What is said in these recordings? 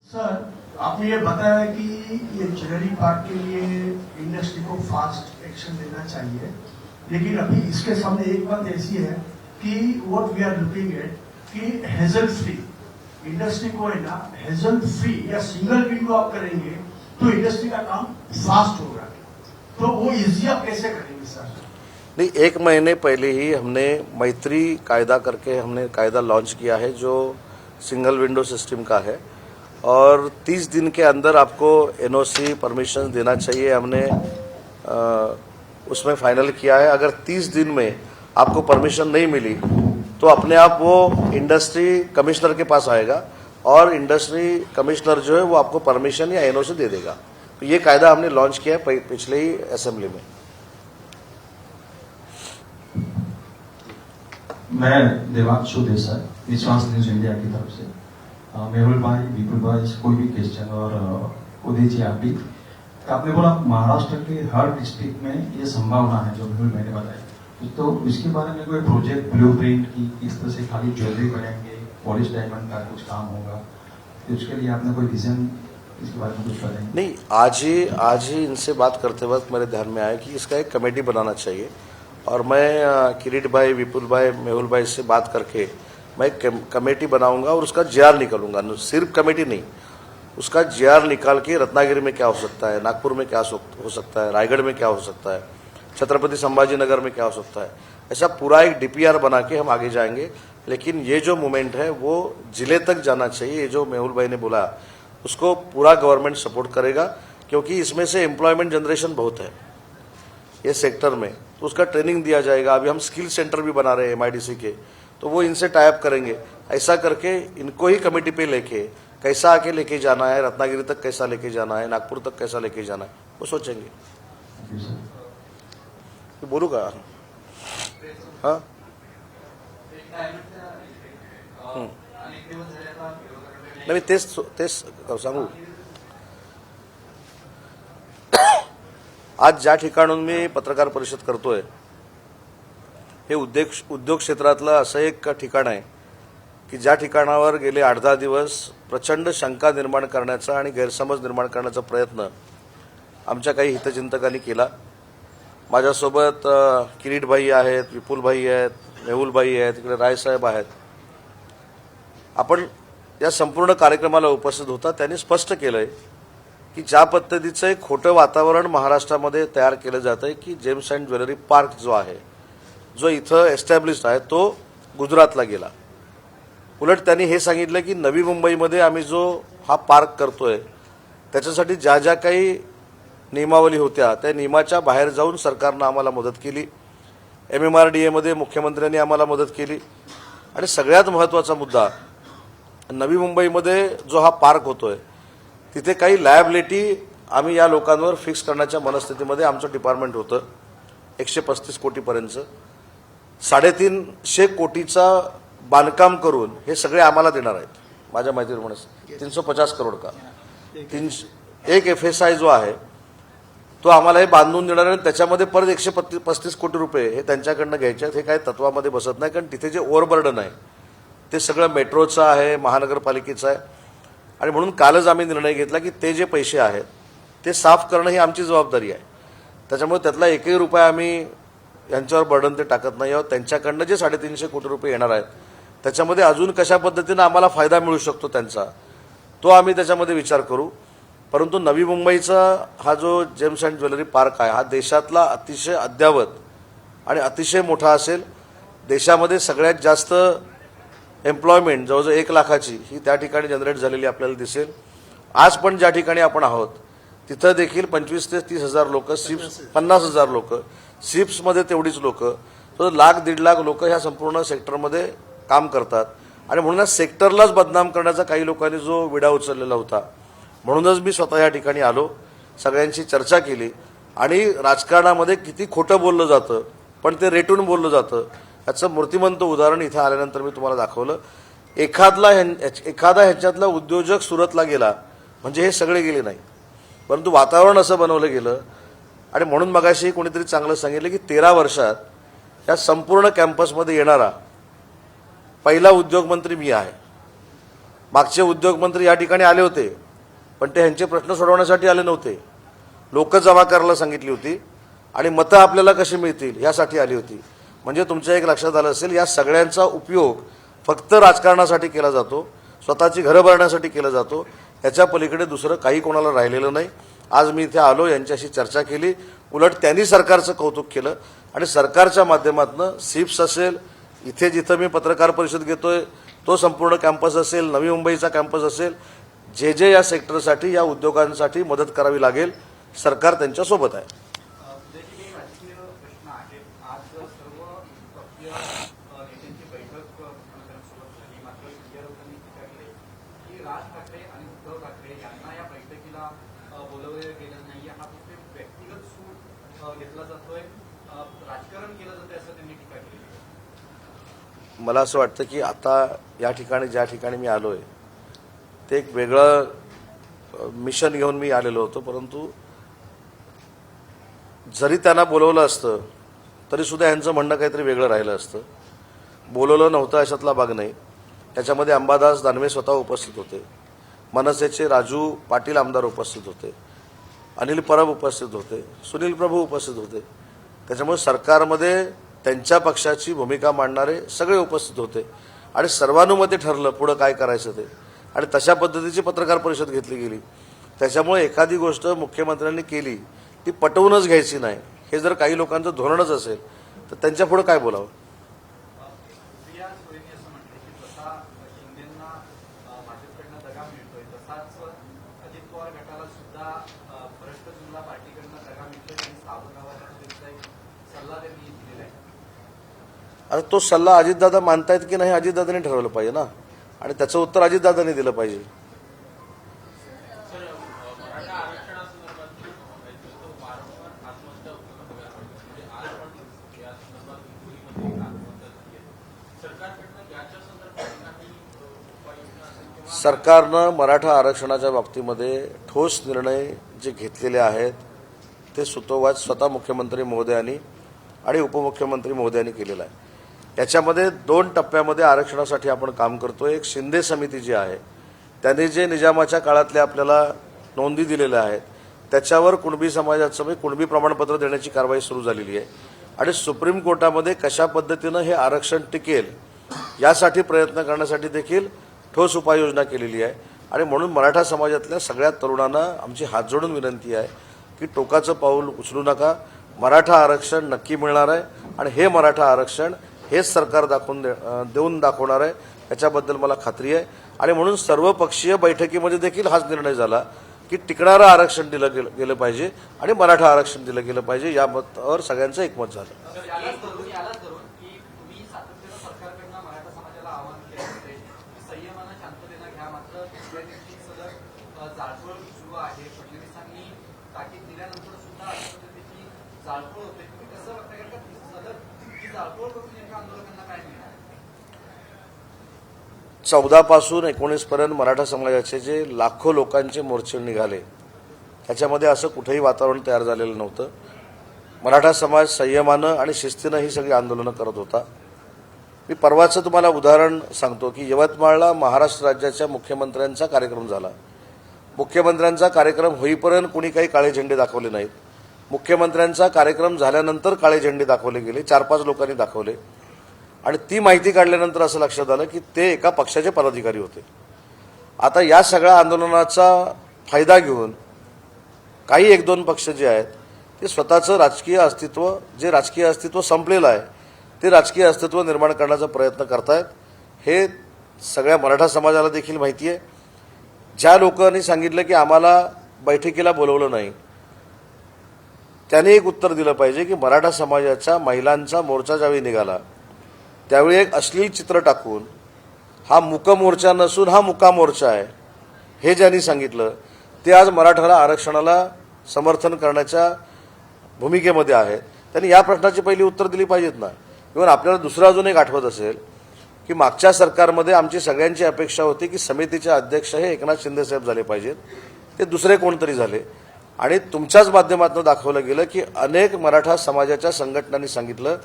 Sir, आपने ये बताया कि ये ज्वेलरी पार्क के लिए इंडस्ट्री को फास्ट एक्शन लेना चाहिए, लेकिन अभी इसके सामने एक बात ऐसी है कि what we are looking at कि हेजल फ्री इंडस्ट्री को है ना, हेजल फ्री या सिंगल विंडो आप करेंगे तो इंडस्ट्री का काम फास्ट होगा। तो वो इजी आप कैसे करेंगे सर? नहीं, 1 महीने पहले ही हमने मैत्री कायदा करके हमने कायदा लॉन्च किया है जो सिंगल विंडो सिस्टम का है, और 30 दिन के अंदर आपको एनओसी परमिशन देना चाहिए। हमने उसमें फाइनल किया है। अगर 30 दिन में आपको परमिशन नहीं मिली तो अपने आप वो इंडस्ट्री कमिश्नर के पास आएगा और इंडस्ट्री कमिश्नर जो है वो आपको परमिशन या एनओसी दे देगा। तो ये कायदा हमने लॉन्च किया है पिछले ही असेंबली में। मैं देवांशु देसाई, विश्वास न्यूज इंडिया की तरफ से। मेहुल भाई, विपुल भाई, कोई भी क्वेश्चन और उदय जी आप भी, आपने बोला महाराष्ट्र के हर डिस्ट्रिक्ट में ये संभावना है जो मेहुल भाई ने बताया, तो इसके बारे में कोई प्रोजेक्ट ब्लूप्रिंट की किस तरह से खाली ज्वेलरी बनेंगे, पॉलिश डायमंड का कुछ काम होगा, तो उसके लिए आपने कोई विजन इसके बारे में कुछ बताएंगे? नहीं, आज ही इनसे बात करते वक्त मेरे ध्यान में आया कि इसका एक कमेटी बनाना चाहिए, और मैं किरीट भाई, विपुल भाई, मेहुल भाई से बात करके मैं एक कमेटी बनाऊंगा और उसका जीआर निकालूंगा। सिर्फ कमेटी नहीं, उसका जीआर निकाल के रत्नागिरी में क्या हो सकता है, नागपुर में क्या हो सकता है, रायगढ़ में क्या हो सकता है, छत्रपति संभाजीनगर में क्या हो सकता है, ऐसा पूरा एक डीपीआर बना के हम आगे जाएंगे। लेकिन ये जो मूवमेंट है वो जिले तक जाना चाहिए। ये जो मेहुल भाई ने बोला उसको पूरा गवर्नमेंट सपोर्ट करेगा, क्योंकि इसमें से एम्प्लॉयमेंट जनरेशन बहुत है ये सेक्टर में, तो उसका ट्रेनिंग दिया जाएगा। अभी हम स्किल सेंटर भी बना रहे हैं एमआईडीसी के, तो वो इनसे टाइप करेंगे। ऐसा करके इनको ही कमेटी पे लेके कैसा आके लेके जाना है, रत्नागिरी तक कैसा लेके जाना है, नागपुर तक कैसा लेके जाना है, वो सोचेंगे। बोलू का? हाँ, नाही तेच सांगू। आज ज्या ठिकाणून मी पत्रकार परिषद करतोय हे उद्योग क्षेत्रातलं असं एक ठिकाण आहे की ज्या ठिकाणावर गेले 8-10 दिवस प्रचंड शंका निर्माण करण्याचा आणि गैरसमज निर्माण करण्याचा प्रयत्न आमच्या काही हितचिंतकांनी केला। माझ्यासोबत किरीट भाई आहेत, विपुल भाई आहेत, मेहुल भाई आहेत, इकडे रायसाहेब आहेत। आपण या संपूर्ण कार्यक्रमाला उपस्थित होता। त्यांनी स्पष्ट केलंय की ज्या पद्धतीचं एक खोटं वातावरण महाराष्ट्रामध्ये तयार केलं जातंय की जेम्स अँड ज्वेलरी पार्क जो आहे, जो इथं एस्टॅब्लिश्ड आहे, तो गुजरातला गेला। उलट त्यांनी हे सांगितलं की नवी मुंबईमध्ये आम्ही जो हा पार्क करतोय त्याच्यासाठी ज्या ज्या काही नियमावली होत्या त्या नियमाच्या बाहेर जाऊन सरकारनं आम्हाला मदत केली। एमएमआरडीए मध्ये मुख्यमंत्र्यांनी आम्हाला मदत केली, आणि सगळ्यात महत्त्वाचा मुद्दा, नवी मुंबईमध्ये जो हा पार्क होतोय तिथे काही लायबिलिटी आम्ही या लोकांवर फिक्स करण्याच्या मनस्थितीमध्ये आमचं डिपार्टमेंट होतं। 135 कोटीपर्यंत 350 कोटीचा बांधकाम करून हे सगळे आम्हाला देणार आहेत। माझ्या माहितीप्रमाणे 350 करोड का एक एफएसआय जो आहे तो आम्हाला हे बांधून देणार आहे। त्याच्यामध्ये परत 135 कोटी रुपये हे त्यांच्याकडनं घ्यायचे आहेत। हे काय तत्वामध्ये बसत नाही, कारण तिथे जे ओव्हरबर्डन आहे ते सगळं मेट्रोचं आहे, महानगरपालिकेचं आहे, आणि म्हणून कालच आम्ही निर्णय घेतला की ते जे पैसे आहेत ते साफ करणं ही आमची जबाबदारी आहे। त्याच्यामुळे त्यातला एकही रुपया आम्ही यांच्यावर बर्डन ते टाकत नाही आहोत। त्यांच्याकडनं जे 350 कोटी रुपये येणार आहेत त्याच्यामध्ये अजून कशा पद्धतीने आम्हाला फायदा मिळू शकतो त्यांचा, तो आम्ही त्याच्यामध्ये विचार करू। परंतु नवी मुंबईचा हा जो जेम्स अँड ज्वेलरी पार्क आहे हा देशातला अतिशय अद्यावत आणि अतिशय मोठा असेल। देशामध्ये सगळ्यात जास्त एम्प्लॉयमेंट जवळजवळ 1 लाखाची ही त्या ठिकाणी जनरेट झालेली आपल्याला दिसेल। आज पण ज्या ठिकाणी आपण आहोत तिथं देखील 25 ते 30 हजार लोक, 50 हजार लोक, शिप्समध्ये तेवढीच लोक, तो 1-1.5 लाख लोक ह्या संपूर्ण सेक्टरमध्ये काम करतात। आणि म्हणूनच सेक्टरलाच बदनाम करण्याचा काही लोकांनी जो विडा उचललेला होता, म्हणूनच मी स्वतः या ठिकाणी आलो, सगळ्यांची चर्चा केली। आणि राजकारणामध्ये किती खोटं बोललं जातं पण ते रेटून बोललं जातं याचं मूर्तिमंत उदाहरण इथे आल्यानंतर मी तुम्हाला दाखवलं। एखादा ह्याच्यातला उद्योजक सुरतला गेला म्हणजे हे सगळे गेले नाही, परंतु वातावरण असं बनवलं गेलं। आणि म्हणून मगाशी कोणीतरी चांगलं सांगितलं की 13 वर्षात या संपूर्ण कॅम्पसमध्ये येणारा पहिला उद्योगमंत्री मी आहे। मागचे उद्योगमंत्री या ठिकाणी आले होते, पण ते ह्यांचे प्रश्न सोडवण्यासाठी आले नव्हते. लोक जमा करायला सांगितली होती आणि मतं आपल्याला कशी मिळतील यासाठी आली होती. म्हणजे तुमच्या एक लक्षात आलं असेल, या सगळ्यांचा उपयोग फक्त राजकारणासाठी केला जातो, स्वतःची घरं भरण्यासाठी केला जातो. याच्या पलीकडे दुसरं काही कोणाला राहिलेलं नाही. आज मी इथे आलो, यांच्याशी चर्चा केली, उलट त्यांनी सरकारचं कौतुक केलं आणि सरकारच्या माध्यमातून सिप्स असेल, इथे जिथं मी पत्रकार परिषद घेतोय तो संपूर्ण कॅम्पस असेल, नवी मुंबईचा कॅम्पस असेल, जे जे या सेक्टरसाठी या उद्योगांसाठी मदत करावी लागेल, सरकार त्यांच्यासोबत आहे. राजकीय प्रश्न आहे. आज सर्व पक्षीय नेत्यांची बैठक मुख्यमंत्र्यांसोबत झाली, मात्र या लोकांनी टीका केली की राज ठाकरे आणि उद्धव ठाकरे यांना या बैठकीला बोलवलं गेलं नाही. हा फक्त व्यक्तिगत सूट घेतला जातोय, राजकारण केलं जातंय असं त्यांनी टीका केली. मला असं वाटतं की आता या ठिकाणी ज्या ठिकाणी मी आलोय ते एक वेगळं मिशन घेऊन मी आलेलो होतो, परंतु जरी त्यांना बोलवलं असतं तरी सुद्धा यांचं म्हणणं काहीतरी वेगळं राहिलं असतं. बोलवलं नव्हतं अशातला भाग नाही. त्याच्यामध्ये अंबादास दानवे स्वतः उपस्थित होते, मनसेचे राजू पाटील आमदार उपस्थित होते, अनिल परब उपस्थित होते, सुनील प्रभू उपस्थित होते. त्याच्यामुळे सरकारमध्ये त्यांच्या पक्षाची भूमिका मांडणारे सगळे उपस्थित होते आणि सर्वानुमते ठरलं पुढं काय करायचं ते, आणि तशा पद्धतीची पत्रकार परिषद घेतली गेली. त्याच्यामुळे एखादी गोष्ट मुख्यमंत्र्यांनी केली ती पटवूनच घ्यायची नाही, हे जर काही लोकांचं धोरणच असेल तर त्यांच्या पुढे काय बोलावं. प्रिया सुरेंनी असं म्हटलं की जसा शिंदेंना भाजपकडनं दगा मिळतोय तसाच अजित पवार गटाला सुद्धा भ्रष्ट जुमला पार्टीकडनं दगा मिळतोय आणि स्थापनाचा एक सल्ला त्यांनी दिलेला आहे. आता तो सल्ला अजितदादा मानतायत की नाही अजितदादांनी ठरवलं पाहिजे ना, आणि त्याचं उत्तर अजितदादांनी दिलं पाहिजे. सरकारनं मराठा आरक्षणाच्या बाबतीमध्ये ठोस निर्णय जे घेतलेले आहेत ते सुतोवाच स्वतः मुख्यमंत्री महोदयांनी आणि उपमुख्यमंत्री महोदयांनी केलेला आहे. याच्यामध्ये 2 टप्प्यामध्ये आरक्षणासाठी आपण काम करतोय. एक शिंदे समिती जी आहे त्यांनी जे निजामाच्या काळातले आपल्याला नोंदी दिलेल्या आहेत त्याच्यावर कुणबी समाजाचं कुणबी प्रमाणपत्र देण्याची कारवाई सुरू झालेली आहे आणि सुप्रीम कोर्टामध्ये कशा पद्धतीनं हे आरक्षण टिकेल यासाठी प्रयत्न करण्यासाठी देखील ठोस उपाययोजना केलेली आहे. आणि म्हणून मराठा समाजातल्या सगळ्या तरुणांना आमची हात जोडून विनंती आहे की टोकाचं पाऊल उचलू नका. मराठा आरक्षण नक्की मिळणार आहे आणि हे मराठा आरक्षण हेच सरकार देऊन दाखवणार आहे याच्याबद्दल मला खात्री आहे. आणि म्हणून सर्वपक्षीय बैठकीमध्ये देखील हाच निर्णय झाला की टिकणारं आरक्षण दिलं गेलं पाहिजे आणि मराठा आरक्षण दिलं गेलं पाहिजे, या मतावर सगळ्यांचं एकमत झालं. यालाच धरून की तुम्ही सातत्यानं सरकारकडनं मराठा समाजाला आवाहन केलं होते की संयमानं शांततेनं घ्या, मात्र दुसऱ्या दिवशी सलग जाळपोळ सुरू आहे. फडणवीसांनी ताकीद दिल्यानंतर सुद्धा अशा पद्धतीची जाळपोळ होते. तुम्ही कसं बघताय का सलग ही जाळपोळ करून नेमकं आंदोलकांना काय मिळणार? 14 पासून 19 पर्यंत मराठा समाजाचे जे लाखो लोकांचे मोर्चे निघाले त्याच्यामध्ये असं कुठेही वातावरण तयार झालेलं नव्हतं. मराठा समाज संयमानं आणि शिस्तीनं ही सगळी आंदोलनं करत होता. मी परवाचं तुम्हाला उदाहरण सांगतो की यवतमाळला महाराष्ट्र राज्याच्या मुख्यमंत्र्यांचा कार्यक्रम झाला. मुख्यमंत्र्यांचा कार्यक्रम होईपर्यंत कुणी काही काळे झेंडे दाखवले नाहीत. मुख्यमंत्र्यांचा कार्यक्रम झाल्यानंतर काळे झेंडे दाखवले गेले, 4-5 लोकांनी दाखवले आणि ती माहिती काढल्यानंतर असं लक्षात आलं की ते एका पक्षाचे पदाधिकारी होते. आता या सगळ्या आंदोलनाचा फायदा घेऊन काही 1-2 पक्ष जे आहेत ते स्वतःचं राजकीय अस्तित्व संपलेलं आहे ते राजकीय अस्तित्व निर्माण करण्याचा प्रयत्न करतायत. हे सगळ्या मराठा समाजाला देखील माहिती आहे. ज्या लोकांनी सांगितलं की आम्हाला बैठकीला बोलवलं नाही त्यांनी एक उत्तर दिलं पाहिजे की मराठा समाजाच्या महिलांचा मोर्चा ज्यावेळी निघाला त्यावेळी एक अश्लील चित्र टाकून हा मूक मोर्चा नसून हा मुका मोर्चा आहे हे ज्यांनी सांगितलं ते आज मराठा आरक्षणाला समर्थन करण्याच्या भूमिकेमध्ये आहेत. त्यांनी या प्रश्नाची पहिली उत्तर दिली पाहिजेत ना. इव्हन आपल्याला दुसरं अजून एक आठवत असेल की मागच्या सरकारमध्ये आमची सगळ्यांची अपेक्षा होती की समितीचे अध्यक्ष हे एकनाथ शिंदे साहेब झाले पाहिजेत, ते दुसरे कोणतरी झाले आणि तुमच्याच माध्यमातून दाखवलं गेलं की अनेक मराठा समाजाच्या संघटनांनी सांगितलं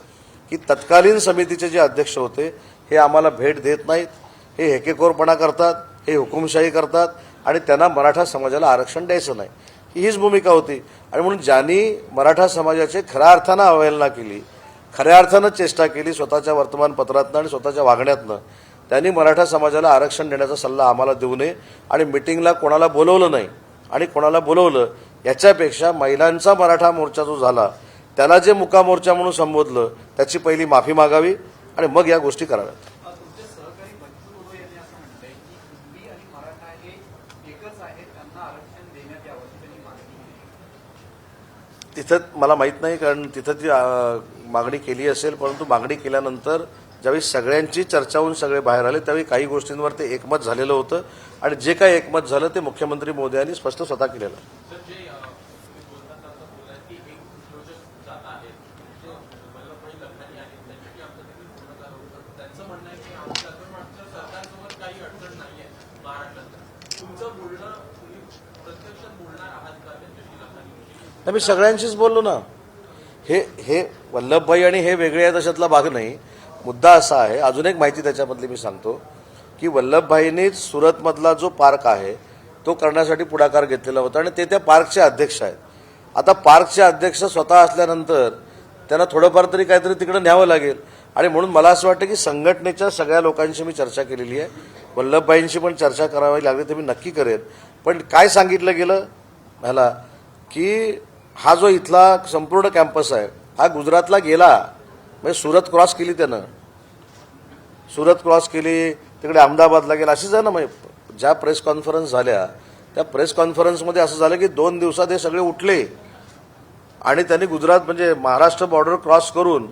की तत्कालीन समितीचे जे अध्यक्ष होते हे आम्हाला भेट देत नाहीत, हे हेकेखोरपणा करतात, हे हुकुमशाही करतात आणि त्यांना मराठा समाजाला आरक्षण द्यायचं नाही, ही हीच भूमिका होती. आणि म्हणून ज्यांनी मराठा समाजाची खऱ्या अर्थानं अवहेलना केली, खऱ्या अर्थानं चेष्टा केली स्वतःच्या वर्तमानपत्रातनं आणि स्वतःच्या वागण्यातनं, त्यांनी मराठा समाजाला आरक्षण देण्याचा सल्ला आम्हाला देऊ नये. आणि मिटिंगला कोणाला बोलवलं नाही आणि कोणाला बोलवलं याच्यापेक्षा महिलांचा मराठा मोर्चा जो झाला त्याला जे मुका मोर्चा म्हणून संबोधलं त्याची पहिली माफी मागावी आणि मग या गोष्टी कराव्यात. तुमचे सहकारी बच्चू कडू यांनी असं म्हटलंय की कुणबी आणि मराठा हे एकच आहेत, त्यांना आरक्षण देण्यात यावं अशी त्यांनी मागणी केली. तिथं मला माहीत नाही, कारण तिथं ती मागणी केली असेल, परंतु मागणी केल्यानंतर ज्यावेळी सगळ्यांची चर्चा होऊन सगळे बाहेर आले त्यावेळी काही गोष्टींवर ते एकमत झालेलं होतं आणि जे काही एकमत झालं ते मुख्यमंत्री मोदयांनी स्पष्ट स्वतः केलेलं. मी सगळ्यांशीच बोललो ना. हे वल्लभभाई आणि हे वेगळे आहेत अशातला भाग नाही. मुद्दा असा आहे, अजून एक माहिती त्याच्यामधली मी सांगतो की वल्लभभाईंनीच सुरतमधला जो पार्क आहे तो करण्यासाठी पुढाकार घेतलेला होता आणि ते त्या पार्कचे अध्यक्ष आहेत. आता पार्कचे अध्यक्ष स्वतः असल्यानंतर त्यांना थोडंफार तरी काहीतरी तिकडे न्यावं लागेल आणि म्हणून मला असं वाटतं की संघटनेच्या सगळ्या लोकांशी मी चर्चा केलेली आहे. वल्लभभाईंशी पण चर्चा करावी लागली तर मी नक्की करेन. पण काय सांगितलं गेलं ह्याला की हा जो इथला संपूर्ण कॅम्पस आहे हा गुजरातला गेला, म्हणजे सुरत क्रॉस केली त्यानं, सुरत क्रॉस केली, तिकडे अहमदाबादला गेला, अशीच आहे ना. म्हणजे ज्या प्रेस कॉन्फरन्स झाल्या त्या प्रेस कॉन्फरन्समध्ये असं झालं की 2 दिवसात हे सगळे उठले आणि त्यांनी गुजरात म्हणजे महाराष्ट्र बॉर्डर क्रॉस करून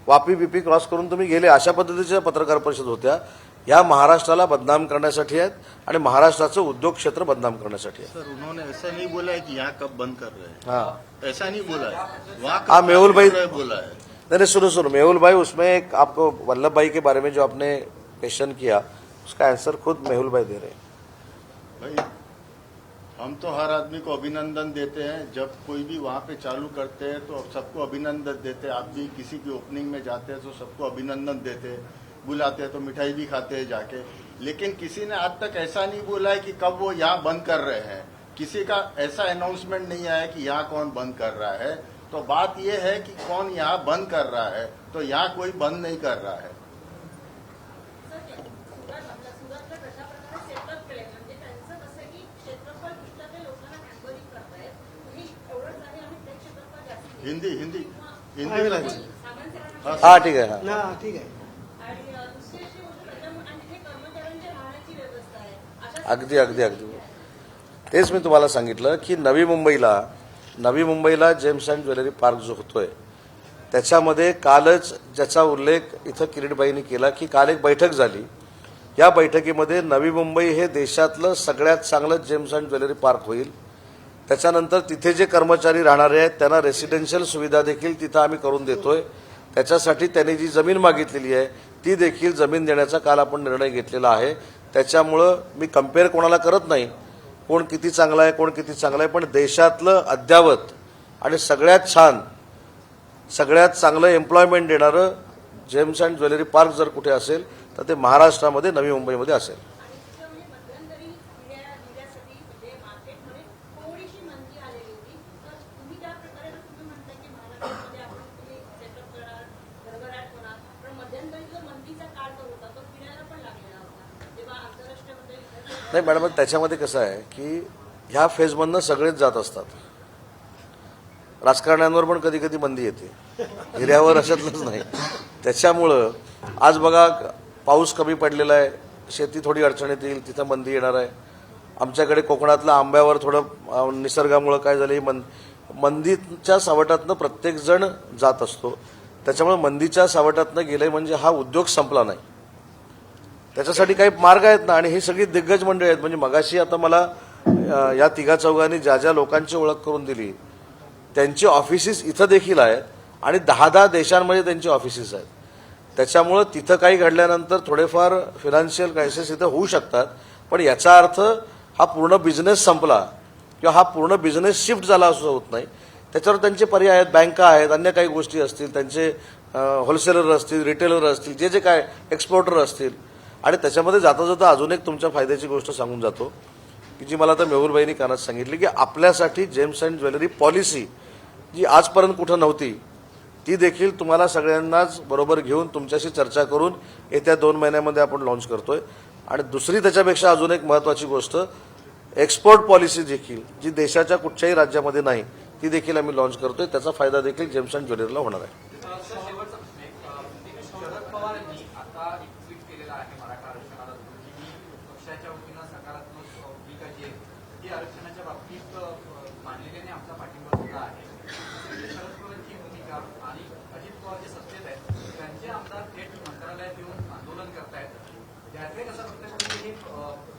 वापी बिपी क्रॉस करून तुम्ही गेले, अशा पद्धतीच्या पत्रकार परिषद होत्या. या महाराष्ट्राला बदनाम करण्यासाठी आहेत आणि महाराष्ट्राचं उद्योग क्षेत्र बदनाम करण्यासाठी आहे. सर उन्होंने ऐसा नहीं बोला है कि यहाँ कब बंद कर रहे हैं, हाँ ऐसा नहीं बोला है. वहाँ हाँ, मेहुल भाई बोला है. नहीं सुनो मेहुल भाई, उसमें एक आपको वल्लभ भाई के बारे में जो आपने क्वेश्चन किया उसका आंसर खुद मेहुल भाई दे रहे हैं. भाई हम तो हर आदमी को अभिनंदन देते हैं, जब कोई भी वहाँ पे चालू करते हैं तो सबको अभिनंदन देते हैं. आप भी किसी की ओपनिंग में जाते हैं तो सबको अभिनंदन देते हैं, बुलाते हैं तो मिठाई भी खाते हैं जाके. लेकिन किसी ने आज तक ऐसा नहीं बोला है कि कब वो यहाँ बंद कर रहे हैं. किसी का ऐसा अनाउंसमेंट नहीं आया कि यहाँ कौन बंद कर रहा है. तो बात यह है कि कौन यहाँ बंद कर रहा है, तो यहाँ कोई बंद नहीं कर रहा है. हिंदी हिंदी हिंदी हाँ ठीक है. हाँ ना ठीक आहे. अगदी अगदी अगदी तेच मी तुम्हाला सांगितलं की नवी मुंबईला जेम्स अँड ज्वेलरी पार्क जो होतोय त्याच्यामध्ये कालच ज्याचा उल्लेख इथं किरीटबाईंनी केला की काल एक बैठक झाली. या बैठकीमध्ये नवी मुंबई हे देशातलं सगळ्यात चांगलं जेम्स अँड ज्वेलरी पार्क होईल. त्याच्यानंतर तिथे जे कर्मचारी राहणारे आहेत त्यांना रेसिडेन्शियल सुविधा देखील तिथं आम्ही करून देतोय. त्याच्यासाठी त्यांनी जी जमीन मागितलेली आहे ती देखील जमीन देण्याचा काल आपण निर्णय घेतलेला आहे. त्याच्यामुळं मी कम्पेअर कोणाला करत नाही, कोण किती चांगला आहे कोण किती चांगला आहे, पण देशातलं अद्यावत आणि सगळ्यात छान सगळ्यात चांगलं एम्प्लॉयमेंट देणारं जेम्स अँड ज्वेलरी पार्क जर कुठे असेल तर ते महाराष्ट्रामध्ये नवी मुंबईमध्ये असेल. नाही मॅडम, त्याच्यामध्ये कसं आहे की ह्या फेजमधनं सगळेच जात असतात. राजकारण्यांवर पण कधी कधी बंदी येते, हिऱ्यावर अशातलंच नाही. त्याच्यामुळं आज बघा पाऊस कमी पडलेला आहे, शेती थोडी अडचणीत येईल, तिथं बंदी येणार आहे. आमच्याकडे कोकणातल्या आंब्यावर थोडं निसर्गामुळं काय झालं, मंदीच्या सावटातनं प्रत्येकजण जात असतो. त्याच्यामुळे मंदीच्या सावटातनं गेले म्हणजे हा उद्योग संपला नाही. त्याच्यासाठी काही मार्ग आहेत ना, आणि ही सगळी दिग्गज मंडळी आहेत. म्हणजे मगाशी आता मला या तिघा चौघांनी ज्या ज्या लोकांची ओळख करून दिली त्यांची ऑफिसेस इथं देखील आहेत आणि 10-10 देशांमध्ये त्यांची ऑफिसेस आहेत. त्याच्यामुळं तिथं काही घडल्यानंतर थोडेफार फायनान्शियल क्रायसिस इथं होऊ शकतात, पण याचा अर्थ हा पूर्ण बिझनेस संपला किंवा हा पूर्ण बिझनेस शिफ्ट झाला असं होत नाही. त्याच्यावर त्यांचे पर्याय आहेत, बँका आहेत, अन्य काही गोष्टी असतील, त्यांचे होलसेलर असतील, रिटेलर असतील, जे जे काय एक्सपोर्टर असतील. आणि त्याच्यामध्ये जाता जाता अजून एक तुमच्या फायद्याची गोष्ट सांगून जातो की जी मला आता मेहुलबाईंनी कानात सांगितली की आपल्यासाठी जेम्स अँड ज्वेलरी पॉलिसी जी आजपर्यंत कुठं नव्हती ती देखील तुम्हाला सगळ्यांनाच बरोबर घेऊन तुमच्याशी चर्चा करून येत्या 2 महिन्यामध्ये आपण लॉन्च करतोय. आणि दुसरी त्याच्यापेक्षा अजून एक महत्त्वाची गोष्ट एक्सपोर्ट पॉलिसी देखील जी देशाच्या कुठच्याही राज्यामध्ये नाही ती देखील आम्ही लॉन्च करतोय. त्याचा फायदा देखील जेम्स अँड ज्वेलरीला होणार आहे. सर, शेवटचा प्रश्न एक. शरद पवारांनी आता एक ट्विट केलेलं आहे मराठा आरक्षणाला धरून की मी पक्षाच्या वतीनं सकारात्मक भूमिका जी आहे ती आरक्षणाच्या बाबतीत मांडलेल्याने आमचा पाठिंबा सुद्धा आहे. शरद पवारांची भूमिका आणि अजित पवार जे सत्तेत आहेत त्यांचे आमदार थेट मंत्रालयात येऊन आंदोलन करतायत. त्यातले कसं फक्त एक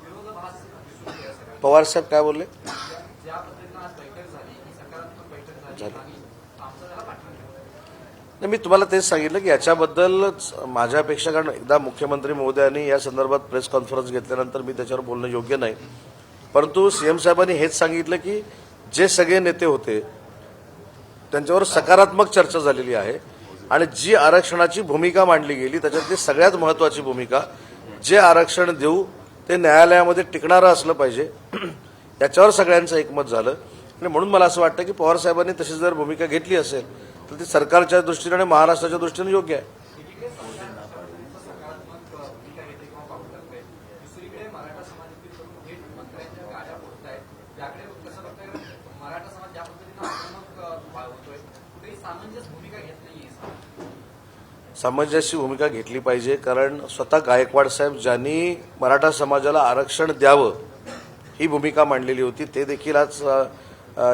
विरोधाभास दिसून येते असं पवार साहेब काय बोलले? ज्या पद्धतीनं आज बैठक झाली ही सकारात्मक बैठक झाली आणि आमचा त्याला पाठिंबा नाही, मी तुम्हाला तेच सांगितलं की याच्याबद्दल माझ्यापेक्षा, कारण एकदा मुख्यमंत्री महोदयांनी या संदर्भात प्रेस कॉन्फरन्स घेतल्यानंतर मी त्याच्यावर बोलणं योग्य नाही. परंतु सीएम साहेबांनी हेच सांगितलं की जे सगळे नेते होते त्यांच्यावर सकारात्मक चर्चा झालेली आहे आणि जी आरक्षणाची भूमिका मांडली गेली त्याच्यातली सगळ्यात महत्त्वाची भूमिका जे आरक्षण देऊ ते न्यायालयामध्ये टिकणारं असलं पाहिजे याच्यावर सगळ्यांचं एकमत झालं. आणि म्हणून मला असं वाटतं की पवार साहेबांनी तशी जर भूमिका घेतली असेल तर ती सरकारच्या दृष्टीने आणि महाराष्ट्राच्या दृष्टीने योग्य आहे. सकारात्मक भूमिका घेते किंवा पाहू शकते. दुसरीकडे मराठा समाजातील लोक थेट मंत्र्यांच्या गाड्या फोडतायत. त्याकडे कसं बघताय मराठा समाज ज्या पद्धतीनं आक्रमक होतोय कुठेही सामंजस्य भूमिका घेत नाहीये. सामंजस्य भूमिका घेतली पाहिजे, कारण स्वतः गायकवाड साहेब ज्यांनी मराठा समाजाला आरक्षण द्यावं ही भूमिका मांडलेली होती ते देखील आज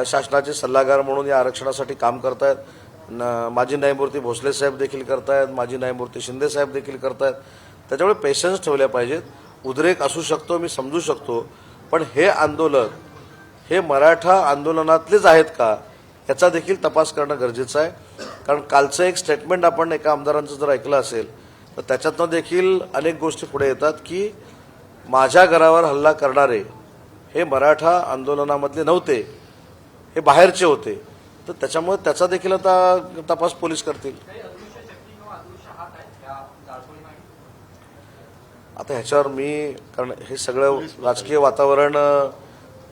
शासनाचे सल्लागार म्हणून या आरक्षणासाठी काम करतायत. माजी न्यायमूर्ती भोसले साहेब देखील करतायत, माजी न्यायमूर्ती शिंदे साहेब देखील करतायत. त्याच्यामुळे पेशन्स ठेवल्या पाहिजेत. उद्रेक असू शकतो, मी समजू शकतो, पण हे आंदोलन हे मराठा आंदोलनातलेच आहेत का याचा देखील तपास करणं गरजेचं आहे. कारण कालचं एक स्टेटमेंट आपण एका आमदारांचं जर ऐकलं असेल तर त्याच्यातनं देखील अनेक गोष्टी पुढे येतात की माझ्या घरावर हल्ला करणारे हे मराठा आंदोलनामधले नव्हते, हे बाहेरचे होते. तर त्याच्यामुळे त्याचा देखील आता तपास पोलीस करतील. आता ह्याच्यावर मी, कारण हे सगळं राजकीय वातावरण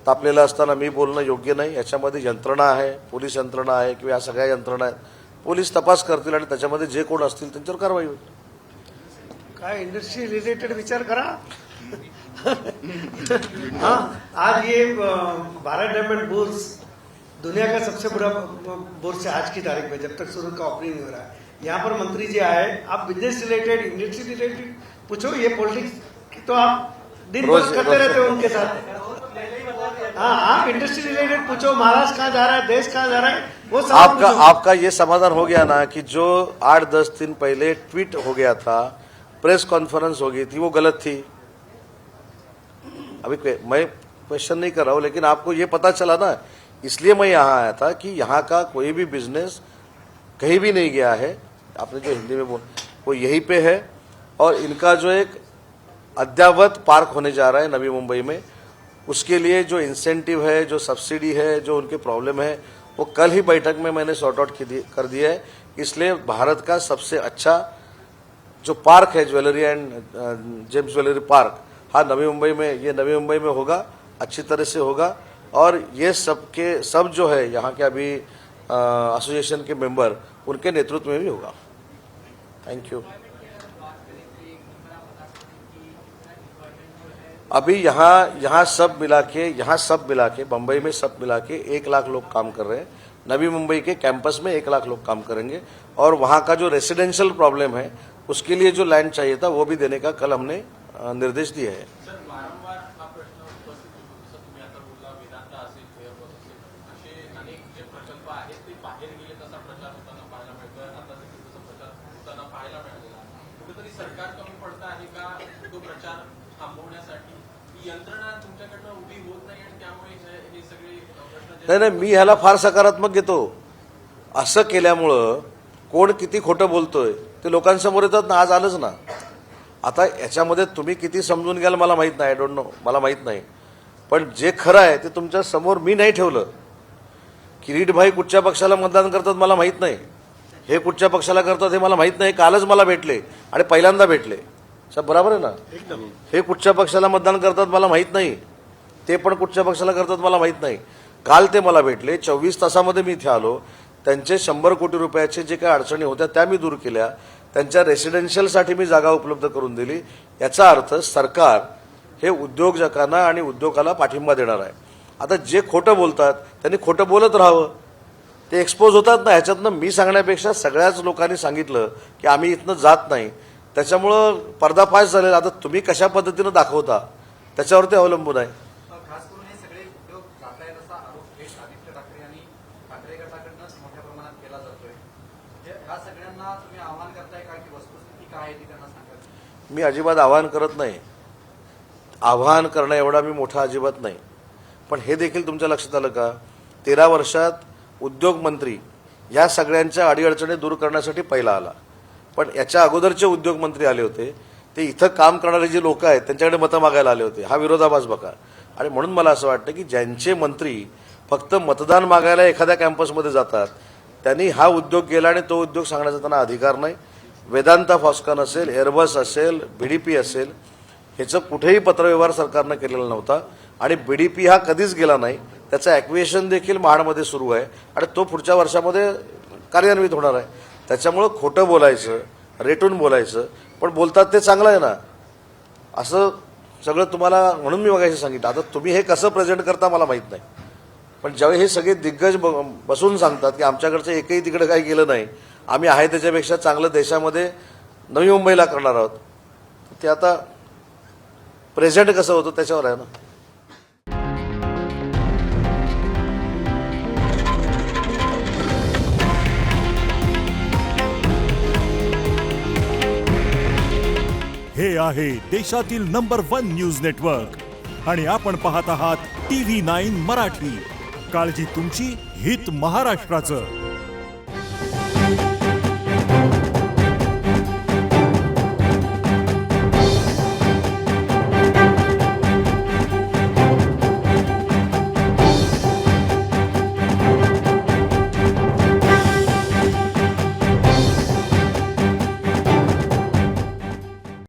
तापलेलं असताना मी बोलणं योग्य नाही. याच्यामध्ये यंत्रणा आहे, पोलीस यंत्रणा आहे किंवा या सगळ्या यंत्रणा आहेत. पोलीस तपास करतील आणि त्याच्यामध्ये जे कोण असतील त्यांच्यावर कारवाई होईल. काय इंडस्ट्री रिलेटेड विचार करा. हाँ, आज ये भारत डायमंड बुल्स दुनिया का सबसे बड़ा बुल्स है आज की तारीख में, जब तक सूरत का ओपनिंग नहीं हो रहा है. यहाँ पर मंत्री जी आए, आप बिजनेस रिलेटेड इंडस्ट्री रिलेटेड पूछो, ये पॉलिटिक्स तो आप दिन भर करते रहते हो उनके साथ. हाँ, आप इंडस्ट्री रिलेटेड पूछो, महाराष्ट्र कहाँ जा रहा है, देश कहाँ जा रहा है, वो सब आपका ये समाधान हो गया ना कि जो 8-10 दिन पहले ट्वीट हो गया था, प्रेस कॉन्फ्रेंस हो गई थी, वो गलत थी. अभी मैं क्वेश्चन नहीं कर रहा हूं, लेकिन आपको ये पता चला ना, इसलिए मैं यहाँ आया था कि यहाँ का कोई भी बिजनेस कहीं भी नहीं गया है. आपने जो हिंदी में बोला वो यहीं पे है. और इनका जो एक अद्यावत पार्क होने जा रहा है नवी मुंबई में, उसके लिए जो इंसेंटिव है, जो सब्सिडी है, जो उनके प्रॉब्लम है, वो कल ही बैठक में मैंने सॉर्ट आउट कर दिया है. इसलिए भारत का सबसे अच्छा जो पार्क है jewellery end James jewellery park, हाँ नवी मुंबई में, ये नवी मुंबई में होगा, अच्छी तरह से होगा. और ये सब जो है यहाँ के अभी एसोसिएशन के मेंबर, उनके नेतृत्व में भी होगा. Thank you. अभी यहाँ सब मिला के बम्बई में सब मिला के 1 लाख लोग काम कर रहे हैं. नवी मुंबई के कैंपस में 1 लाख लोग काम करेंगे. और वहाँ का जो रेसिडेंशियल प्रॉब्लम है उसके लिए जो लैंड चाहिए था वो भी देने का कल हमने निर्देश दिए हैं. नाही, मी ह्याला फार सकारात्मक घेतो. असं केल्यामुळं कोण किती खोटं बोलतोय ते लोकांसमोर येतात ना. आज आलंच ना. आता याच्यामध्ये तुम्ही किती समजून घ्याल मला माहित नाही, आय डोंट नो, मला माहित नाही. पण जे खरं आहे ते तुमच्या समोर मी नाही ठेवलं. किरीटभाई कुठच्या पक्षाला मतदान करतात मला माहित नाही, हे कुठच्या पक्षाला करतात हे मला माहित नाही. कालच मला भेटले आणि पहिल्यांदा भेटले. साहेब बरोबर आहे ना? हे कुठच्या पक्षाला मतदान करतात मला माहीत नाही, ते पण कुठच्या पक्षाला करतात मला माहीत नाही. काल ते मला भेटले, 24 तासामध्ये मी इथे आलो. त्यांचे 100 कोटी रुपयाचे जे काही अडचणी होत्या त्या मी दूर केल्या. त्यांच्या रेसिडेन्शियलसाठी मी जागा उपलब्ध करून दिली. याचा अर्थ सरकार हे उद्योजकांना आणि उद्योगाला पाठिंबा देणार आहे. आता जे खोटं बोलतात त्यांनी खोटं बोलत राहावं, ते एक्सपोज होतात ना. ह्याच्यातनं मी सांगण्यापेक्षा सगळ्याच लोकांनी सांगितलं की आम्ही इथनं जात नाही, त्याच्यामुळं पर्दाफाश झालेला. आता तुम्ही कशा पद्धतीनं दाखवता त्याच्यावरती अवलंबून आहे. खास करून हे सगळे उद्योग जात आहेत असा आरोप थेट आदित्य ठाकरे आणि ठाकरे गटाकडूनच मोठ्या प्रमाणात केला जातोय. ह्या सगळ्यांना तुम्ही आव्हान करताय का की वस्तुस्थिती काय आहे ती त्यांना सांगा? मी अजिबात आवाहन करत नाही. आवाहन करणं एवढा मी मोठा अजिबात नाही. पण हे देखील तुमच्या लक्षात आलं का, 13 वर्षात उद्योग मंत्री या सगळ्यांच्या अडीअडचणी दूर करण्यासाठी पहिला आला. पण याच्या अगोदरचे उद्योग मंत्री आले होते, ते इथं काम करणारे जे लोक आहेत त्यांच्याकडे मतं मागायला आले होते. हा विरोधाभास बघा. आणि म्हणून मला असं वाटतं की ज्यांचे मंत्री फक्त मतदान मागायला एखाद्या कॅम्पसमध्ये जातात त्यांनी हा उद्योग केला आणि तो उद्योग सांगण्याचा त्यांना अधिकार नाही. वेदांता फॉस्कॉन असेल, एअरबस असेल, BDP असेल, ह्याचं कुठेही पत्रव्यवहार सरकारनं केलेला नव्हता आणि BDP हा कधीच गेला नाही. त्याचं ॲक्विएशन देखील महाडमध्ये सुरू आहे आणि तो पुढच्या वर्षामध्ये कार्यान्वित होणार आहे. त्याच्यामुळं खोटं बोलायचं, रेटून बोलायचं, पण बोलतात ते चांगलं आहे ना, असं सगळं तुम्हाला म्हणून मी मगाशी सांगितलं. आता तुम्ही हे कसं प्रेझेंट करता मला माहीत नाही, पण ज्यावेळी हे सगळे दिग्गज बसून सांगतात की आमच्याकडचं एकही तिकडे काही गेलं नाही, आम्ही आहे त्याच्यापेक्षा चांगलं देशामध्ये नवी मुंबईला करणार आहोत, ते आता प्रेझेंट कसं होतं त्याच्यावर आहे ना. हे आहे देशातील नंबर 1 न्यूज नेटवर्क आणि आपण पाहत आहात TV9 मराठी. काळजी तुमची, हित महाराष्ट्राचं.